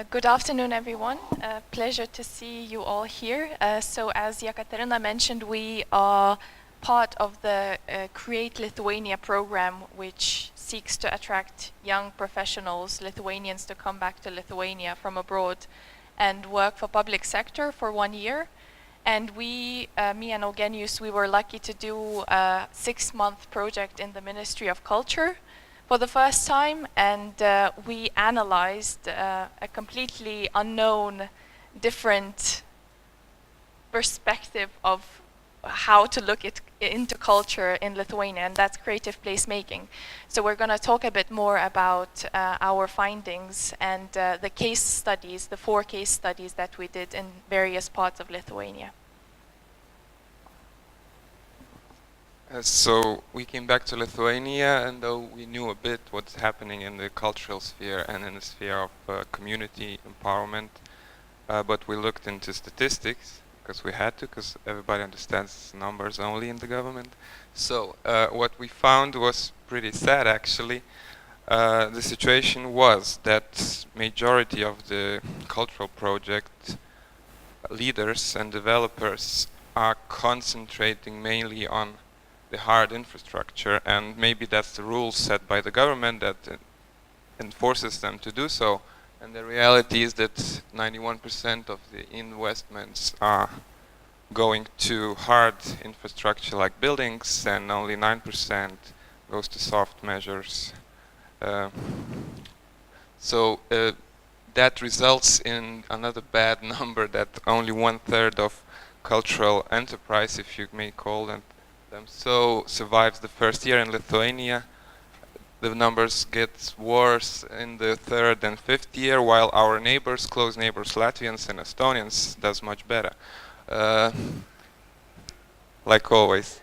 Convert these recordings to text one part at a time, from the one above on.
Good afternoon, everyone. Pleasure to see you all here. So as Jekaterina mentioned, we are part of the Create Lithuania program, which seeks to attract young professionals, Lithuanians, to come back to Lithuania from abroad and work for public sector for 1 year. And we, me and Eugenijus, we were lucky to do a 6-month project in the Ministry of Culture for the first time, and we analyzed a completely unknown, different perspective of how to look into culture in Lithuania, and that's creative placemaking. So we're going to talk a bit more about our findings and the case studies, the 4 case studies that we did in various parts of Lithuania. So we came back to Lithuania, and though we knew a bit what's happening in the cultural sphere and in the sphere of community empowerment, but we looked into statistics because we had to, because everybody understands numbers only in the government. So what we found was pretty sad, actually. The situation was that majority of the cultural project leaders and developers are concentrating mainly on the hard infrastructure, and maybe that's the rules set by the government that enforces them to do so. And the reality is that 91% of the investments are going to hard infrastructure like buildings, and only 9% goes to soft measures. So that results in another bad number, that only 1/3 of cultural enterprise, if you may call them so, survives the first year in Lithuania. The numbers get worse in the 3rd and 5th year, while our neighbors, close neighbors, Latvians and Estonians, does much better. Like always.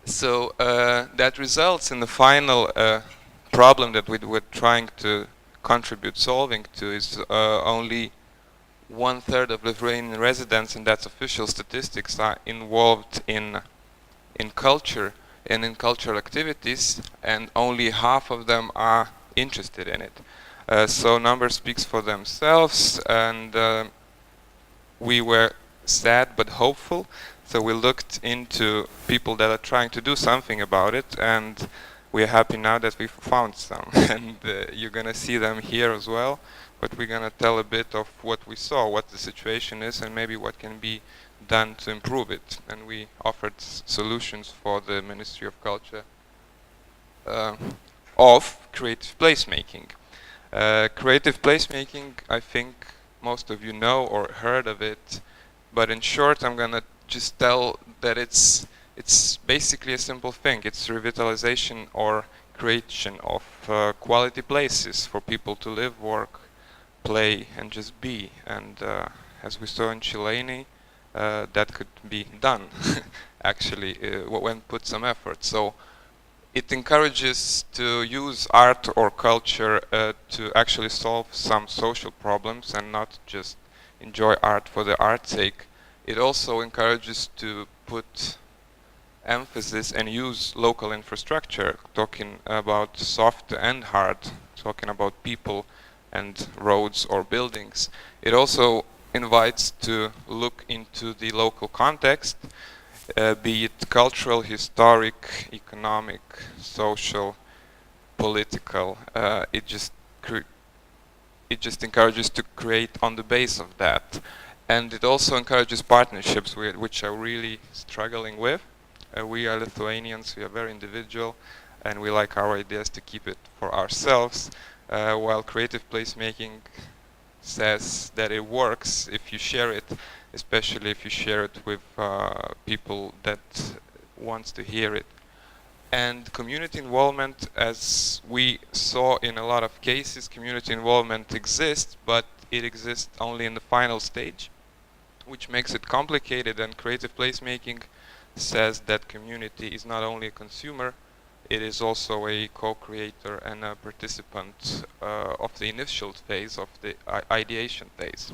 So that results in the final problem that we were trying to contribute solving to is only 1/3 of Lithuanian residents, and that's official statistics, are involved in culture and in cultural activities, and only half of them are interested in it. So numbers speaks for themselves, and we were sad but hopeful. So we looked into people that are trying to do something about it, and we're happy now that we found some. And you're gonna see them here as well. But we're going to tell a bit of what we saw, what the situation is, and maybe what can be done to improve it. And we offered solutions for the Ministry of Culture of creative placemaking. Creative placemaking, I think most of you know or heard of it, but in short I'm going to just tell that it's basically a simple thing. It's revitalization or creation of quality places for people to live, work, play, and just be. And as we saw in Chileni, that could be done actually when put some effort. So it encourages to use art or culture to actually solve some social problems and not just enjoy art for the art's sake. It also encourages to put emphasis and use local infrastructure, talking about soft and hard, talking about people and roads or buildings. It also invites to look into the local context, be it cultural, historic, economic, social, political. It just encourages to create on the base of that. And it also encourages partnerships, which are really struggling with. We are Lithuanians, we are very individual, and we like our ideas to keep it for ourselves. While creative placemaking says that it works if you share it, especially if you share it with people that wants to hear it. And community involvement, as we saw in a lot of cases, community involvement exists, but it exists only in the final stage, which makes it complicated. And creative placemaking says that community is not only a consumer, it is also a co-creator and a participant of the initial phase, of the ideation phase.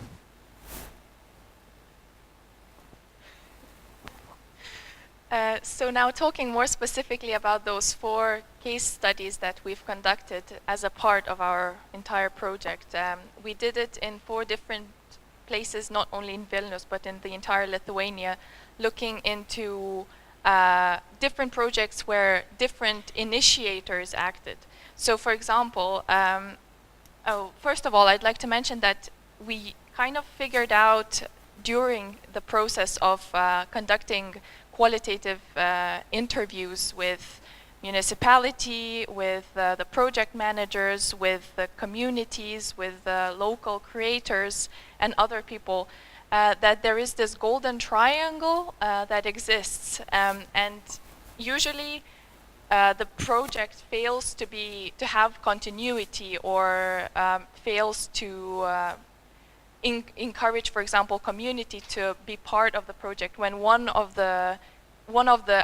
So now talking more specifically about those 4 case studies that we've conducted as a part of our entire project. We did it in 4 different places, not only in Vilnius, but in the entire Lithuania, looking into different projects where different initiators acted. So for example, first of all, I'd like to mention that we kind of figured out during the process of conducting qualitative interviews with municipality, with the project managers, with the communities, with the local creators and other people, that there is this golden triangle that exists, and usually the project fails to have continuity, or fails to encourage, for example, community to be part of the project when one of the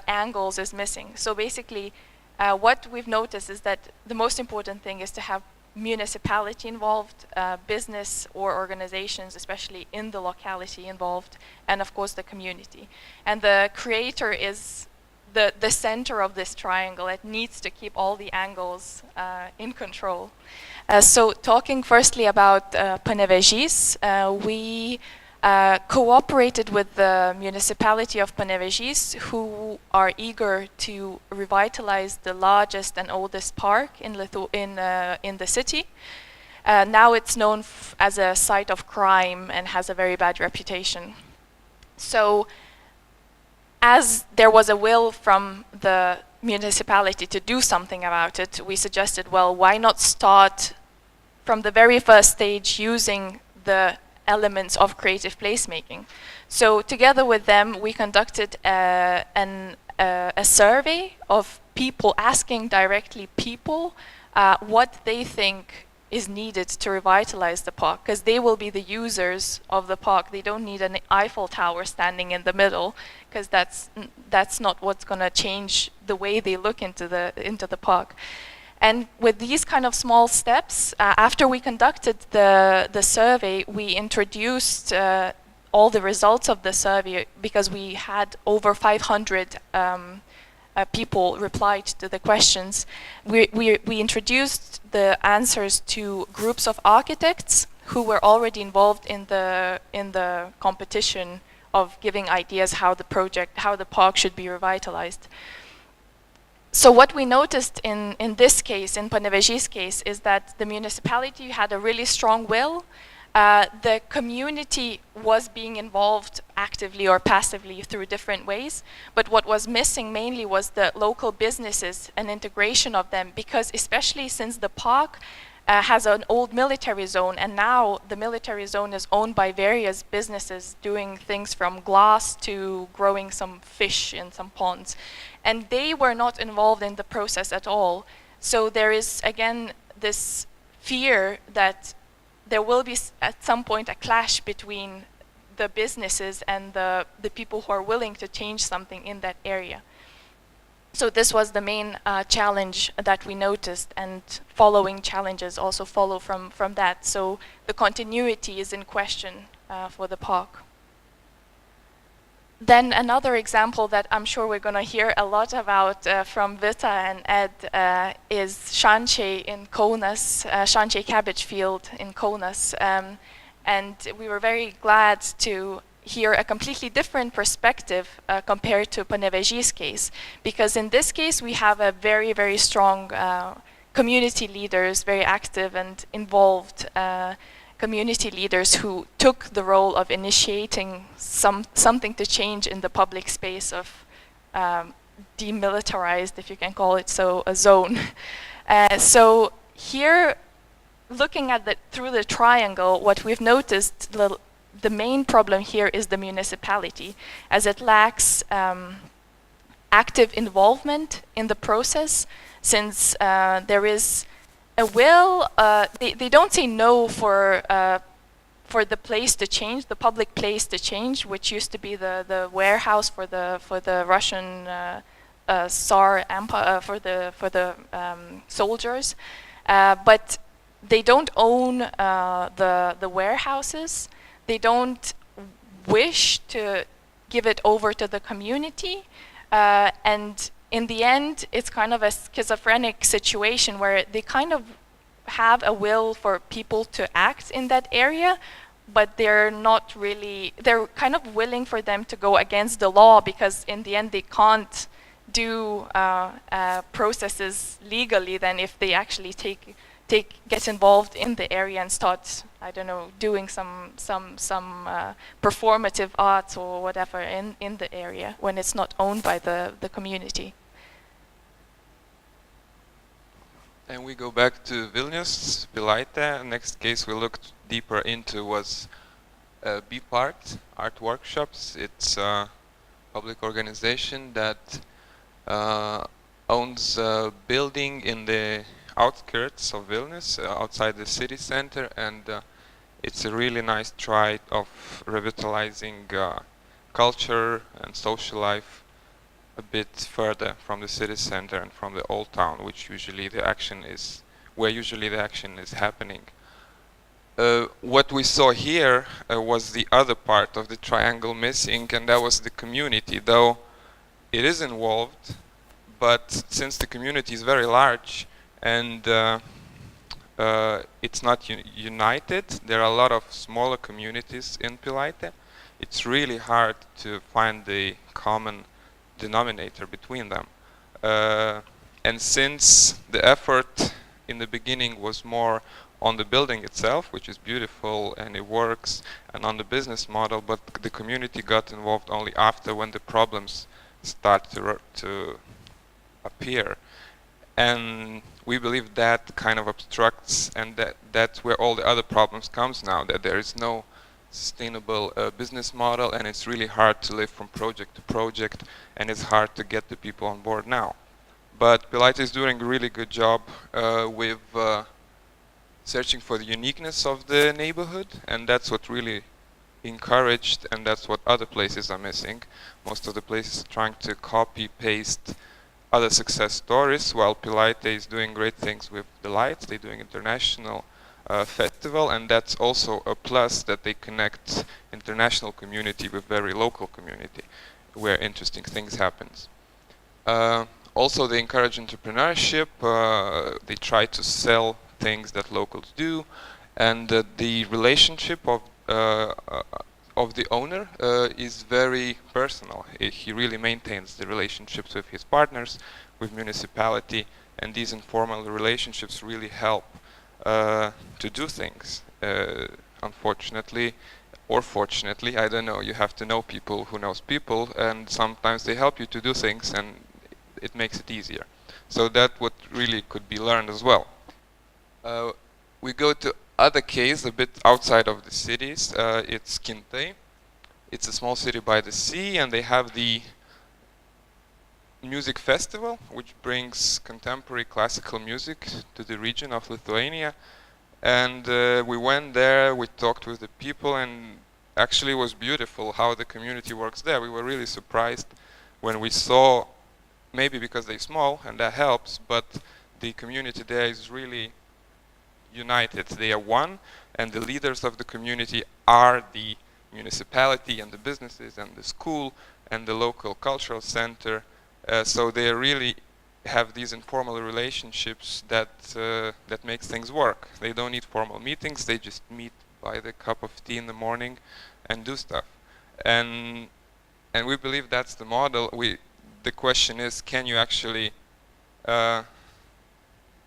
angles is missing. So basically, what we've noticed is that the most important thing is to have municipality involved, business or organizations, especially in the locality involved, and of course the community. And the creator is the center of this triangle. It needs to keep all the angles in control. So talking firstly about Panevėžys, we cooperated with the municipality of Panevėžys, who are eager to revitalize the largest and oldest park in the city. Now it's known as a site of crime and has a very bad reputation. So as there was a will from the municipality to do something about it, we suggested, well, why not start from the very first stage using the elements of creative placemaking. So together with them, we conducted a survey of people, asking directly people what they think is needed to revitalize the park, because they will be the users of the park. They don't need an Eiffel Tower standing in the middle, because that's not what's going to change the way they look into the park. And with these kind of small steps, after we conducted the survey, we introduced all the results of the survey, because we had over 500 people replied to the questions. We introduced the answers to groups of architects who were already involved in the competition of giving ideas how the park should be revitalized. So what we noticed in this case, in Panevėžys' case, is that the municipality had a really strong will. The community was being involved actively or passively through different ways, but what was missing mainly was the local businesses and integration of them, because especially since the park has an old military zone, and now the military zone is owned by various businesses doing things from glass to growing some fish in some ponds. And they were not involved in the process at all. So there is, again, this fear that there will be at some point a clash between the businesses and the people who are willing to change something in that area. So this was the main challenge that we noticed, and following challenges also follow from that. So the continuity is in question for the park. Then another example that I'm sure we're going to hear a lot about from Vita and Ed is Šančiai in Kaunas, Šančiai cabbage field in Kaunas. And we were very glad to hear a completely different perspective compared to Panevėžys' case, because in this case we have a very, very strong community leaders, very active and involved community leaders who took the role of initiating something to change in the public space of demilitarized, if you can call it so, a zone. So here, looking at through the triangle, what we've noticed, the main problem here is the municipality, as it lacks active involvement in the process, since there is a will. They don't say no for the place to change, the public place to change, which used to be the warehouse for the Russian Tsar Empire, for the soldiers, but they don't own the warehouses. They don't wish to give it over to the community. And in the end, it's kind of a schizophrenic situation where they kind of have a will for people to act in that area, but they're not really, they're kind of willing for them to go against the law, because in the end they can't do processes legally then if they actually get involved in the area and start, I don't know, doing some performative arts or whatever in the area when it's not owned by the community. And we go back to Vilnius, Pilaitė. Next case we looked deeper into was Be Part Art Workshops. It's a public organization that owns a building in the outskirts of Vilnius, outside the city center, and it's a really nice try of revitalizing culture and social life a bit further from the city center and from the old town, which usually the action is, where usually the action is happening. What we saw here was the other part of the triangle missing, and that was the community, though it is involved, but since the community is very large and it's not united, there are a lot of smaller communities in Pilaitė. It's really hard to find the common denominator between them. And since the effort in the beginning was more on the building itself, which is beautiful and it works, and on the business model, but the community got involved only after, when the problems start to appear. And we believe that kind of obstructs, and that's where all the other problems comes now, that there is no sustainable business model, and it's really hard to live from project to project, and it's hard to get the people on board now. But Pilaitė is doing a really good job with searching for the uniqueness of the neighborhood, and that's what really encouraged, and that's what other places are missing. Most of the places are trying to copy-paste other success stories, while Pilaitė is doing great things with the lights. They're doing international festival, and that's also a plus, that they connect international community with very local community, where interesting things happens. Also, they encourage entrepreneurship. They try to sell things that locals do, and the relationship of the owner is very personal. He really maintains the relationships with his partners, with municipality, and these informal relationships really help to do things. Unfortunately, or fortunately, I don't know, you have to know people who knows people, and sometimes they help you to do things, and it makes it easier. So that what really could be learned as well. We go to other case a bit outside of the cities. It's Nagytė. It's a small city by the sea, and they have the music festival, which brings contemporary classical music to the region of Lithuania. And we went there, we talked with the people, and actually it was beautiful how the community works there. We were really surprised when we saw, maybe because they're small and that helps, but the community there is really united. They are one, and the leaders of the community are the municipality and the businesses and the school and the local cultural center. So they really have these informal relationships that that makes things work. They don't need formal meetings. They just meet by the cup of tea in the morning and do stuff. And we believe that's the model. The question is, can you actually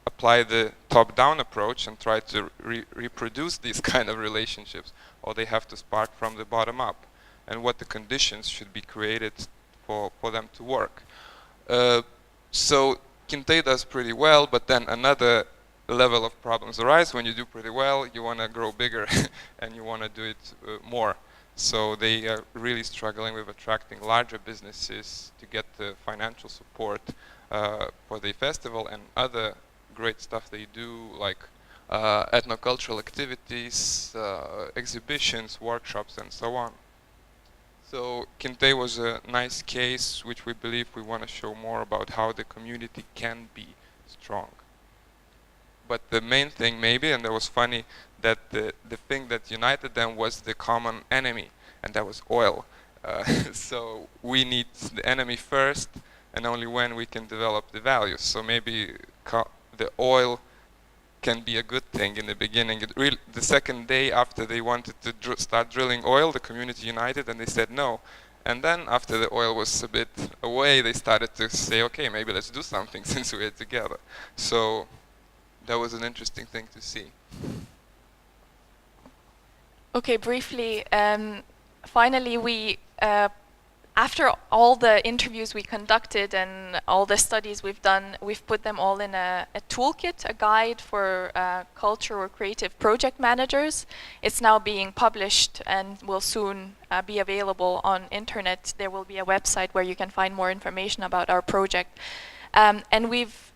apply the top-down approach and try to reproduce these kind of relationships, or they have to spark from the bottom up, and what the conditions should be created for them to work. So Nagytė does pretty well, but then another level of problems arise. When you do pretty well, you want to grow bigger and you want to do it more. So they are really struggling with attracting larger businesses to get the financial support for the festival and other great stuff they do, like ethnocultural activities, exhibitions, workshops, and so on. So Nagytė was a nice case, which we believe we want to show more about how the community can be strong. But the main thing maybe, and that was funny, that the thing that united them was the common enemy, and that was oil. So we need the enemy first, and only when we can develop the values. So maybe the oil can be a good thing in the beginning. The second day after they wanted to start drilling oil, the community united and they said no. And then after the oil was a bit away, they started to say, okay, maybe let's do something since we're together. So that was an interesting thing to see. Okay, briefly, finally we, after all the interviews we conducted and all the studies we've done, we've put them all in a toolkit, a guide for culture or creative project managers. It's now being published and will soon be available on internet. There will be a website where you can find more information about our project. And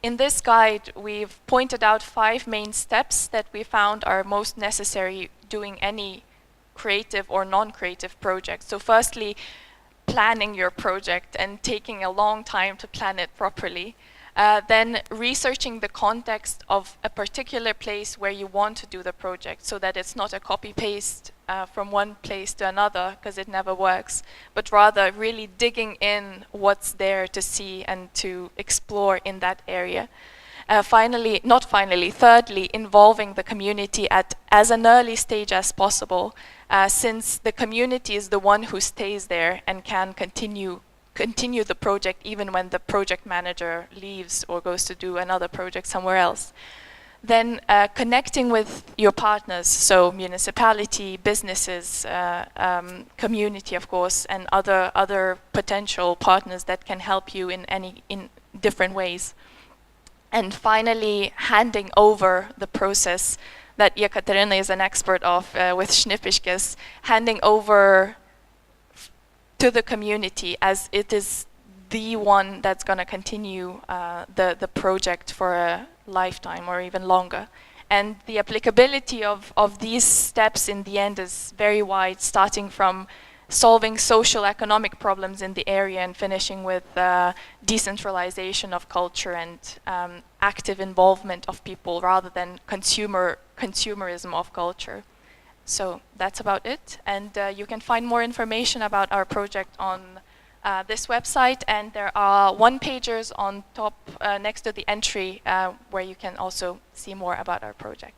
in this guide, we've pointed out 5 main steps that we found are most necessary doing any creative or non-creative project. So firstly, planning your project and taking a long time to plan it properly. Then researching the context of a particular place where you want to do the project so that it's not a copy-paste from one place to another, because it never works, but rather really digging in what's there to see and to explore in that area. Thirdly, involving the community at as an early stage as possible, since the community is the one who stays there and can continue the project even when the project manager leaves or goes to do another project somewhere else. Then connecting with your partners, so municipality, businesses, community, of course, and other potential partners that can help you in different ways. And finally, handing over the process that Ekaterina is an expert of with Šnipiškės, handing over to the community, as it is the one that's going to continue the project for a lifetime or even longer. And the applicability of these steps in the end is very wide, starting from solving social economic problems in the area and finishing with decentralization of culture and active involvement of people rather than consumerism of culture. So that's about it, and you can find more information about our project on this website, and there are one-pagers on top next to the entry where you can also see more about our project.